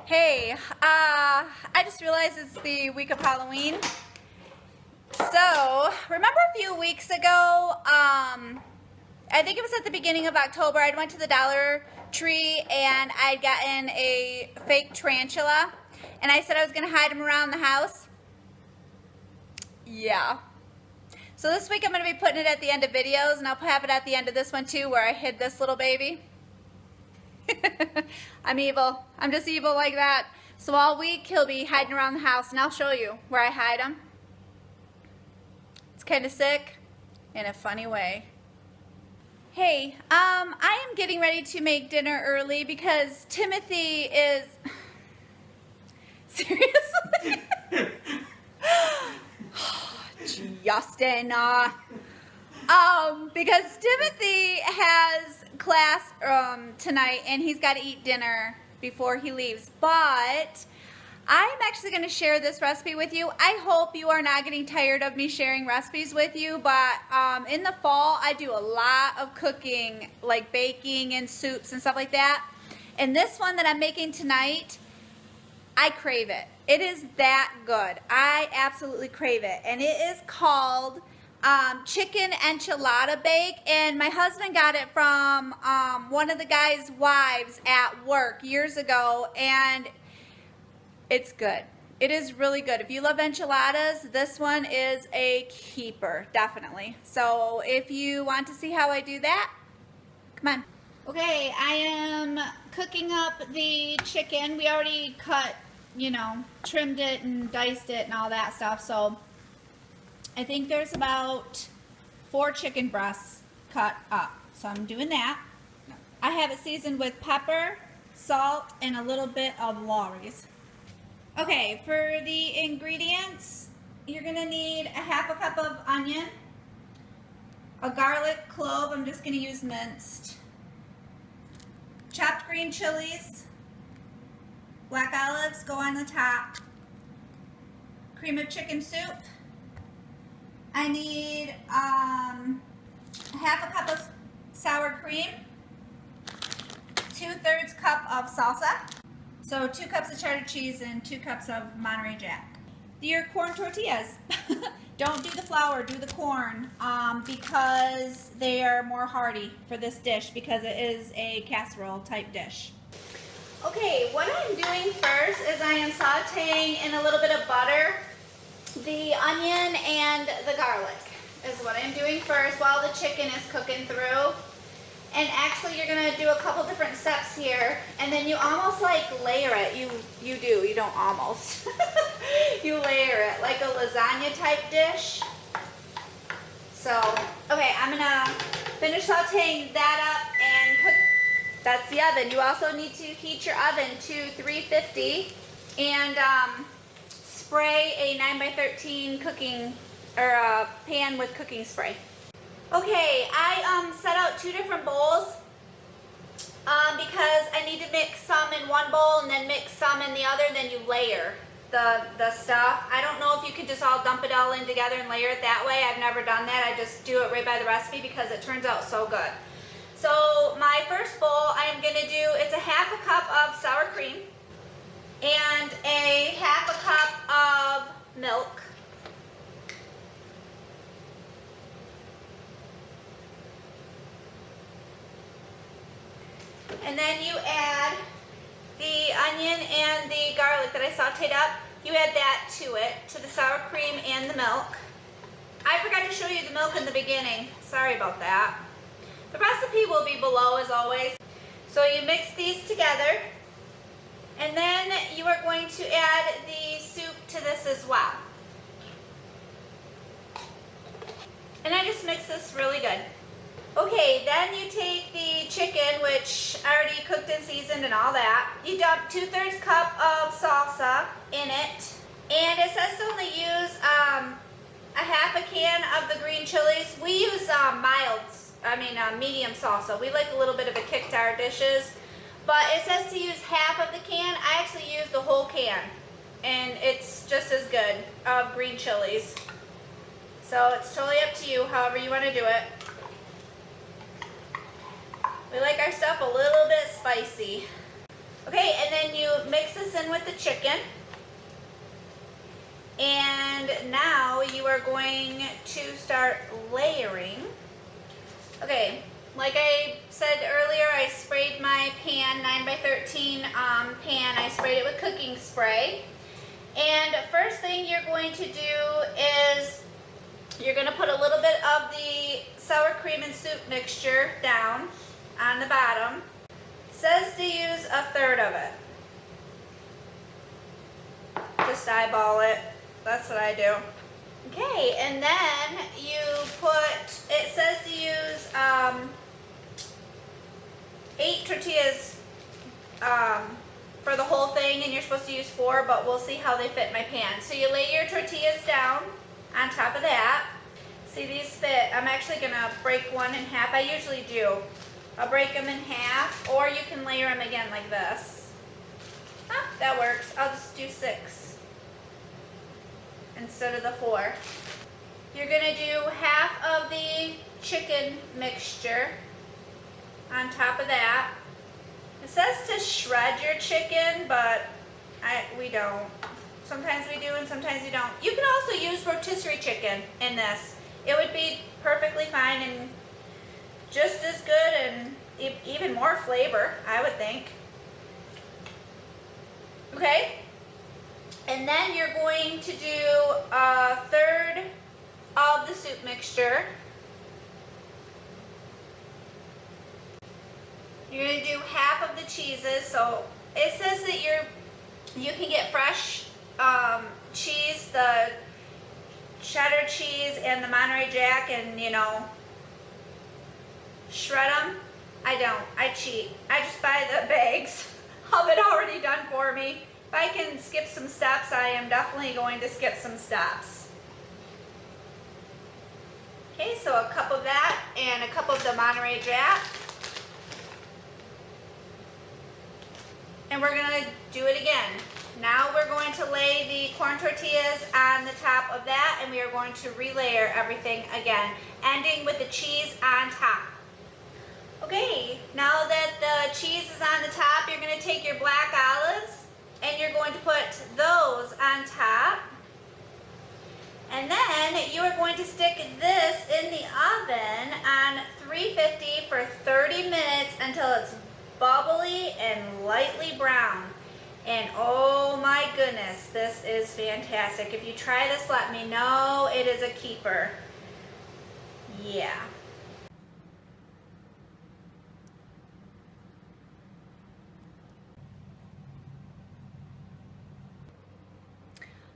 Hey, I just realized it's the week of Halloween. So, remember a few weeks ago, I think it was at the beginning of October, I went to the Dollar Tree and I'd gotten a fake tarantula. And I said I was going to hide them around the house. Yeah. So this week I'm going to be putting it at the end of videos, and I'll have it at the end of this one too, where I hid this little baby. I'm evil. I'm just evil like that. So all week he'll be hiding around the house, and I'll show you where I hide him. It's kind of sick in a funny way. Hey, I am getting ready to make dinner early because Timothy is... Seriously? Justin, because Timothy has class tonight and he's got to eat dinner before he leaves, but I'm actually going to share this recipe with you. I hope you are not getting tired of me sharing recipes with you, but in the fall I do a lot of cooking, like baking and soups and stuff like that, and this one that I'm making tonight, I crave it. It is that good. I absolutely crave it. And it is called chicken enchilada bake. And my husband got it from one of the guys' wives at work years ago. And it's good. It is really good. If you love enchiladas, this one is a keeper, definitely. So if you want to see how I do that, come on. Okay, I am cooking up the chicken. We already cut, you know, trimmed it and diced it and all that stuff. So I think there's about 4 chicken breasts cut up. So I'm doing that. I have it seasoned with pepper, salt, and a little bit of Lawry's. Okay, for the ingredients, you're going to need a half a cup of onion, a garlic clove, I'm just going to use minced, chopped green chilies, black olives go on the top, cream of chicken soup. I need half a cup of sour cream, 2/3 cup of salsa, so 2 cups of cheddar cheese and 2 cups of Monterey Jack. Your corn tortillas. Don't do the flour, do the corn, because they are more hearty for this dish because it is a casserole type dish. Okay, what I'm doing first is I am sauteing in a little bit of butter the onion and the garlic is what I'm doing first while the chicken is cooking through. And actually you're going to do a couple different steps here, and then you almost like layer it. You don't almost. You layer it like a lasagna type dish. So, okay, I'm going to finish sauteing that up and cook. That's the oven. You also need to heat your oven to 350 and spray a 9x13 cooking or a pan with cooking spray. Okay, I set out 2 different bowls because I need to mix some in one bowl and then mix some in the other. Then you layer the stuff. I don't know if you could just all dump it all in together and layer it that way. I've never done that. I just do it right by the recipe because it turns out so good. So my first bowl I am going to do, it's a half a cup of sour cream and a half a cup of milk. And then you add the onion and the garlic that I sauteed up. You add that to it, to the sour cream and the milk. I forgot to show you the milk in the beginning. Sorry about that. The recipe will be below as always. So you mix these together, and then you are going to add the soup to this as well. And I just mix this really good. Okay, then you take the chicken, which I already cooked and seasoned and all that. You dump 2/3 cup of salsa in it, and it says to only use a half a can of the green chilies. We use medium salsa. We like a little bit of a kick to our dishes, but it says to use half of the can. I actually use the whole can, and it's just as good of green chilies. So it's totally up to you, however you want to do it. We like our stuff a little bit spicy. Okay, and then you mix this in with the chicken. And now you are going to start layering. Okay, like I said earlier, I sprayed my pan, 9x13 pan. I sprayed it with cooking spray. And first thing you're going to do is you're going to put a little bit of the sour cream and soup mixture down on the bottom. It says to use a third of it. Just eyeball it. That's what I do. Okay, and then you put, it says to use 8 tortillas for the whole thing, and you're supposed to use 4, but we'll see how they fit in my pan. So you lay your tortillas down on top of that. See, these fit. I'm actually gonna break one in half. I usually do. I'll break them in half, or you can layer them again like this. Ah, that works. I'll just do 6 instead of the 4. You're gonna do half of the chicken mixture on top of that. It says to shred your chicken, but we don't. Sometimes we do and sometimes we don't. You can also use rotisserie chicken in this. It would be perfectly fine and just as good and even more flavor, I would think. Okay? And then you're going to do a third of the soup mixture. You're going to do half of the cheeses. So it says that you can get fresh cheese, the cheddar cheese and the Monterey Jack, and shred them. I don't. I cheat. I just buy the bags of it already done for me. If I can skip some steps, I am definitely going to skip some steps. Okay, so a cup of that and a cup of the Monterey Jack. And we're going to do it again. Now we're going to lay the corn tortillas on the top of that, and we are going to relayer everything again, ending with the cheese on top. Okay, now that the cheese is on the top, you're going to take your black olives and you're going to put those on top. And then you are going to stick this in the oven on 350 for 30 minutes until it's bubbly and lightly brown. And oh my goodness, this is fantastic. If you try this, let me know. It is a keeper. Yeah.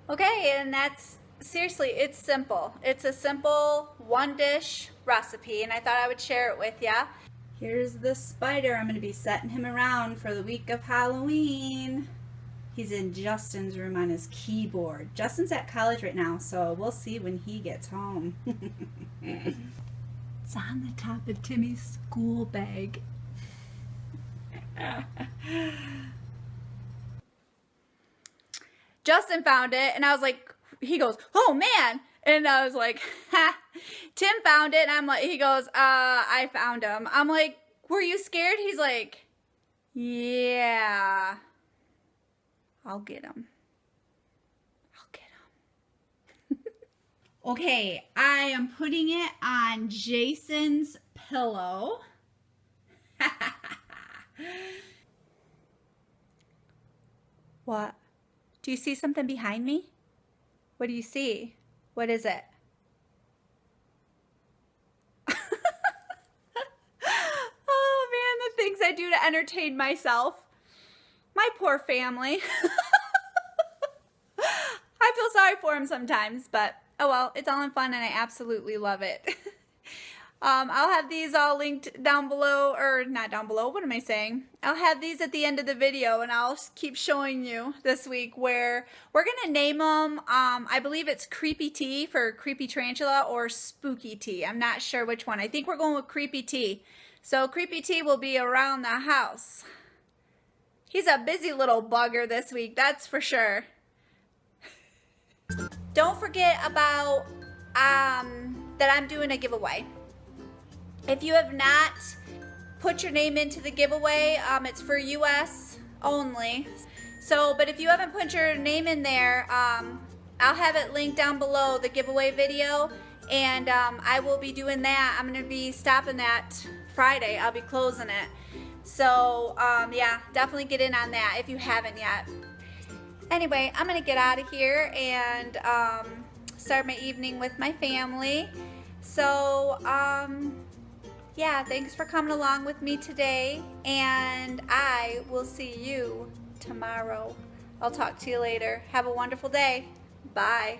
Okay, and that's, seriously, it's simple. It's a simple one dish recipe, and I thought I would share it with ya. Here's the spider. I'm going to be setting him around for the week of Halloween. He's in Justin's room on his keyboard. Justin's at college right now, so we'll see when he gets home. It's on the top of Timmy's school bag. Justin found it, and I was like, he goes, oh man. And I was like, ha. Tim found it, and I'm like, he goes, I found him. I'm like, were you scared? He's like, yeah. I'll get him. I'll get him. Okay, I am putting it on Jason's pillow. What? Do you see something behind me? What do you see? What is it? Oh man, the things I do to entertain myself. My poor family. I feel sorry for him sometimes, but oh well, it's all in fun and I absolutely love it. I'll have these all linked down below, or not down below, what am I saying? I'll have these at the end of the video, and I'll keep showing you this week where we're going to name them, I believe it's Creepy T for Creepy Tarantula or Spooky T. I'm not sure which one. I think we're going with Creepy T. So Creepy T will be around the house. He's a busy little bugger this week, that's for sure. Don't forget about that I'm doing a giveaway. If you have not put your name into the giveaway, it's for US only. So, but if you haven't put your name in there, I'll have it linked down below, the giveaway video, and I will be doing that. I'm going to be stopping that Friday. I'll be closing it. So, yeah, definitely get in on that if you haven't yet. Anyway, I'm going to get out of here and start my evening with my family. So, yeah, thanks for coming along with me today, and I will see you tomorrow. I'll talk to you later. Have a wonderful day. Bye.